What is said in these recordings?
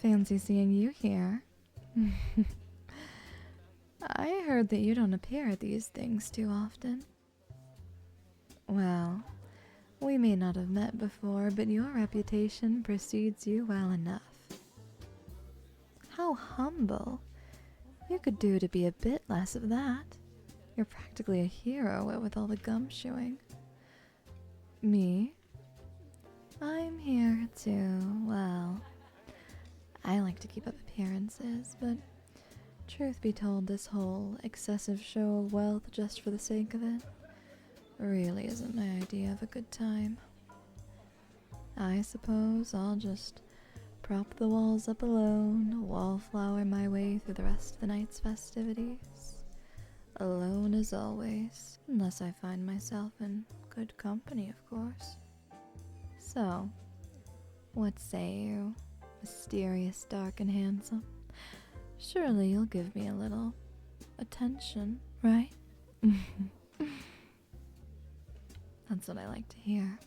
Fancy seeing you here. I heard that you don't appear at these things too often. Well, we may not have met before, but your reputation precedes you well enough. How humble. You could do to be a bit less of that. You're practically a hero, what with all the gumshoeing. Me? I'm here too. Well, I like to keep up appearances, but truth be told, this whole excessive show of wealth just for the sake of it really isn't my idea of a good time. I suppose I'll just prop the walls up alone, wallflower my way through the rest of the night's festivities. Alone as always, unless I find myself in good company, of course. So, what say you, mysterious, dark, and handsome? Surely you'll give me a little attention, right? That's what I like to hear.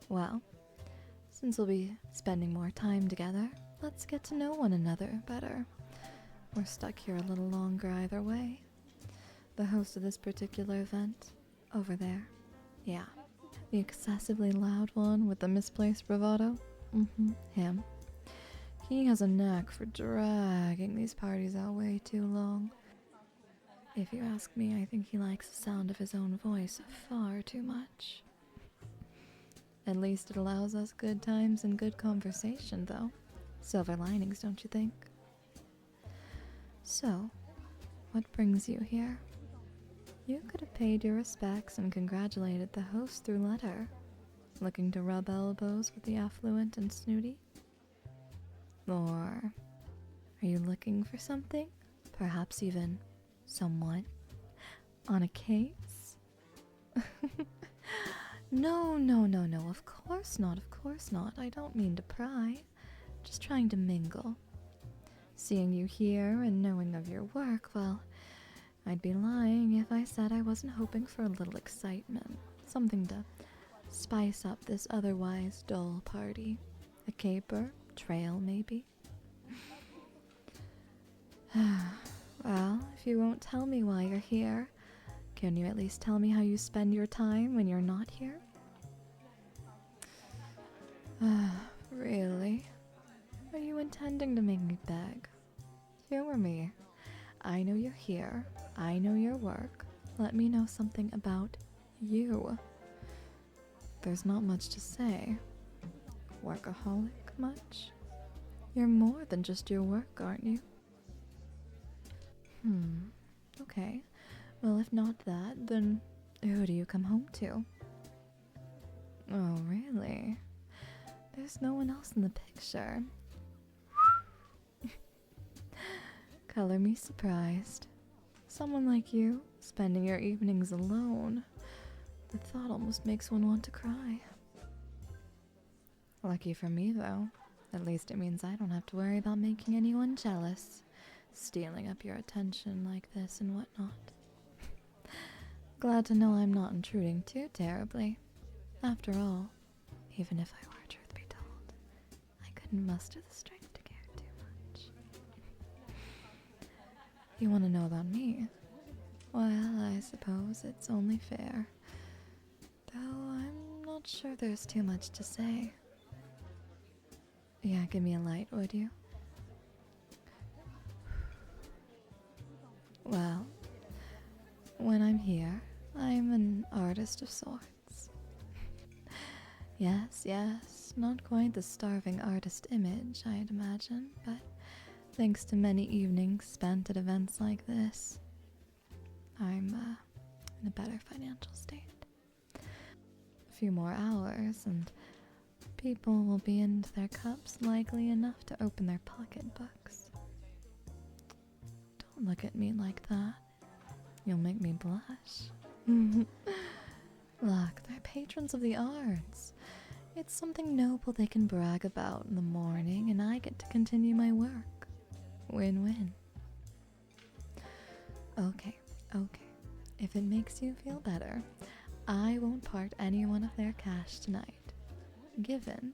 Well, since we'll be spending more time together, let's get to know one another better. We're stuck here a little longer either way. The host of this particular event, over there. Yeah, the excessively loud one with the misplaced bravado. Him. He has a knack for dragging these parties out way too long. If you ask me, I think he likes the sound of his own voice far too much. At least it allows us good times and good conversation, though. Silver linings, don't you think? So, what brings you here? You could have paid your respects and congratulated the host through letter. Looking to rub elbows with the affluent and snooty? Or are you looking for something? Perhaps even someone? On a case? No, of course not. I don't mean to pry. Just trying to mingle. Seeing you here and knowing of your work, well, I'd be lying if I said I wasn't hoping for a little excitement. Something to spice up this otherwise dull party. A caper, trail maybe. Well, if you won't tell me why you're here, can you at least tell me how you spend your time when you're not here? Really? Are you intending to make me beg? Humor me. I know you're here. I know your work. Let me know something about you. There's not much to say. Workaholic much? You're more than just your work, aren't you? Okay. Well, if not that, then who do you come home to? Oh, really? There's no one else in the picture. Color me surprised. Someone like you, spending your evenings alone. The thought almost makes one want to cry. Lucky for me, though. At least it means I don't have to worry about making anyone jealous, stealing up your attention like this and whatnot. Glad to know I'm not intruding too terribly. After all, even if I were, truth be told, I couldn't muster the strength to care too much. You want to know about me? Well, I suppose it's only fair. Though I'm not sure there's too much to say. Yeah, give me a light, would you? Well, when I'm here, I'm an artist of sorts. Yes, not quite the starving artist image, I'd imagine, but thanks to many evenings spent at events like this, I'm in a better financial state. A few more hours, and people will be into their cups likely enough to open their pocketbooks. Don't look at me like that. You'll make me blush. Look, they're patrons of the arts. It's something noble they can brag about in the morning, and I get to continue my work. Win-win. Okay. If it makes you feel better, I won't part any one of their cash tonight. Given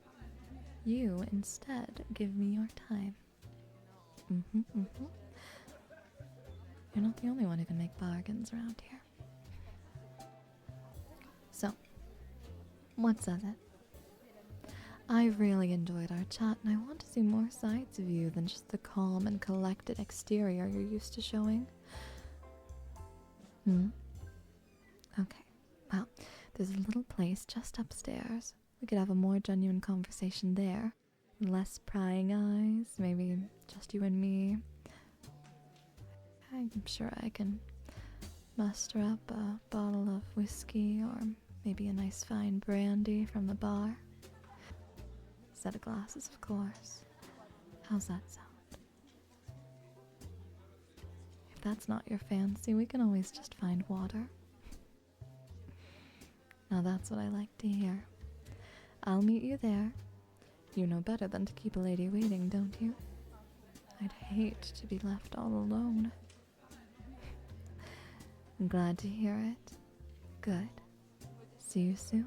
You instead give me your time. You're not the only one who can make bargains around here. So, what says it? I really enjoyed our chat, and I want to see more sides of you than just the calm and collected exterior you're used to showing. Okay, well, there's a little place just upstairs. We could have a more genuine conversation there. Less prying eyes, maybe just you and me. I'm sure I can muster up a bottle of whiskey or maybe a nice fine brandy from the bar. Set of glasses, of course. How's that sound? If that's not your fancy, we can always just find water. Now that's what I like to hear. I'll meet you there. You know better than to keep a lady waiting, don't you? I'd hate to be left all alone. I'm glad to hear it. Good. See you soon.